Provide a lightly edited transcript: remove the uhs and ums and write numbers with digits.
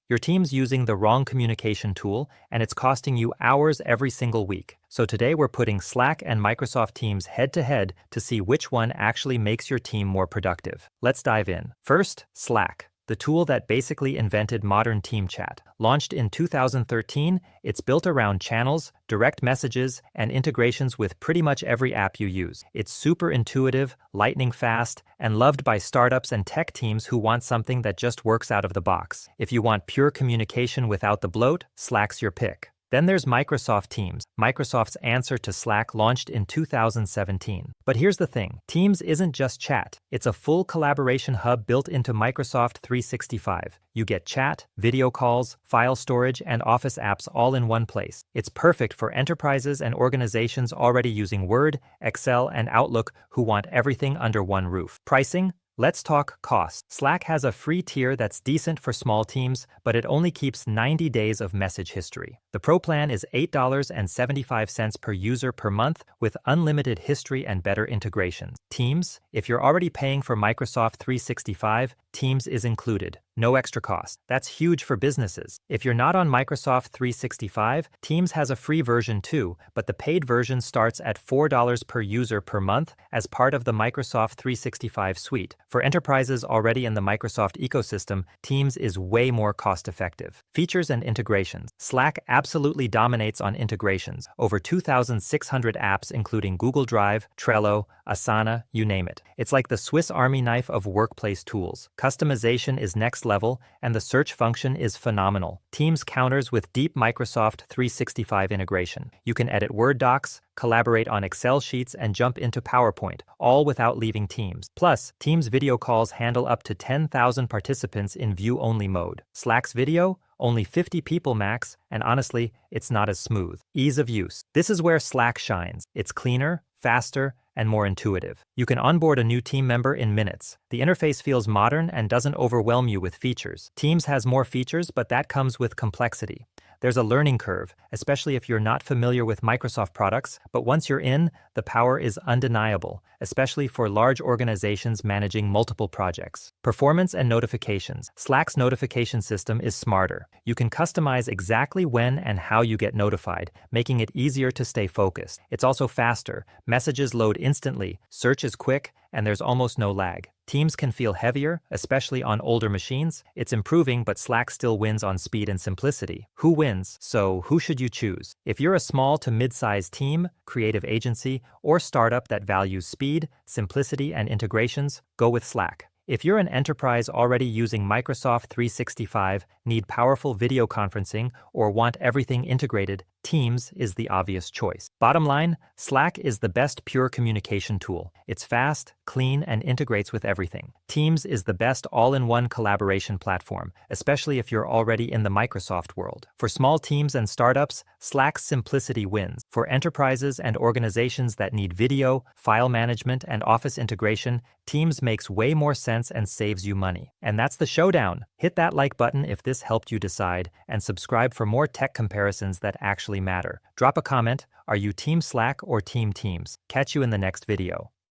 Your team's using the wrong communication tool, and it's costing you hours every single week. So today we're putting Slack and Microsoft Teams head to head to see which one actually makes your team more productive. Let's dive in. First, Slack, the tool that basically invented modern team chat. Launched in 2013, it's built around channels, direct messages, and integrations with pretty much every app you use. It's super intuitive, lightning fast, and loved by startups and tech teams who want something that just works out of the box. If you want pure communication without the bloat, Slack's your pick. Then there's Microsoft Teams, Microsoft's answer to Slack, launched in 2017. But here's the thing, Teams isn't just chat. It's a full collaboration hub built into Microsoft 365. You get chat, video calls, file storage, and Office apps all in one place. It's perfect for enterprises and organizations already using Word, Excel, and Outlook who want everything under one roof. Pricing? Let's talk cost. Slack has a free tier that's decent for small teams, but it only keeps 90 days of message history. The Pro plan is $8.75 per user per month with unlimited history and better integrations. Teams? If you're already paying for Microsoft 365, Teams is included. No extra cost. That's huge for businesses. If you're not on Microsoft 365, Teams has a free version too, but the paid version starts at $4 per user per month as part of the Microsoft 365 suite. For enterprises already in the Microsoft ecosystem, Teams is way more cost-effective. Features and integrations. Slack absolutely dominates on integrations. Over 2,600 apps including Google Drive, Trello, Asana, you name it. It's like the Swiss Army knife of workplace tools. Customization is next level, and the search function is phenomenal. Teams counters with deep Microsoft 365 integration. You can edit Word docs, collaborate on Excel sheets, and jump into PowerPoint, all without leaving Teams. Plus, Teams video calls handle up to 10,000 participants in view-only mode. Slack's video? Only 50 people max, and honestly, it's not as smooth. Ease of use. This is where Slack shines. It's cleaner, faster, and more intuitive. You can onboard a new team member in minutes. The interface feels modern and doesn't overwhelm you with features. Teams has more features, but that comes with complexity. There's a learning curve, especially if you're not familiar with Microsoft products, but once you're in, the power is undeniable, especially for large organizations managing multiple projects. Performance and notifications. Slack's notification system is smarter. You can customize exactly when and how you get notified, making it easier to stay focused. It's also faster. Messages load instantly, search is quick, and there's almost no lag. Teams can feel heavier, especially on older machines. It's improving, but Slack still wins on speed and simplicity. Who wins? So who should you choose? If you're a small to mid-sized team, creative agency, or startup that values speed, simplicity, and integrations, go with Slack. If you're an enterprise already using Microsoft 365, need powerful video conferencing, or want everything integrated, Teams is the obvious choice. Bottom line, Slack is the best pure communication tool. It's fast, clean, and integrates with everything. Teams is the best all-in-one collaboration platform, especially if you're already in the Microsoft world. For small teams and startups, Slack's simplicity wins. For enterprises and organizations that need video, file management, and Office integration, Teams makes way more sense and saves you money. And that's the showdown. Hit that like button if this helped you decide, and subscribe for more tech comparisons that actually matter. Drop a comment. Are you Team Slack or Team Teams? Catch you in the next video.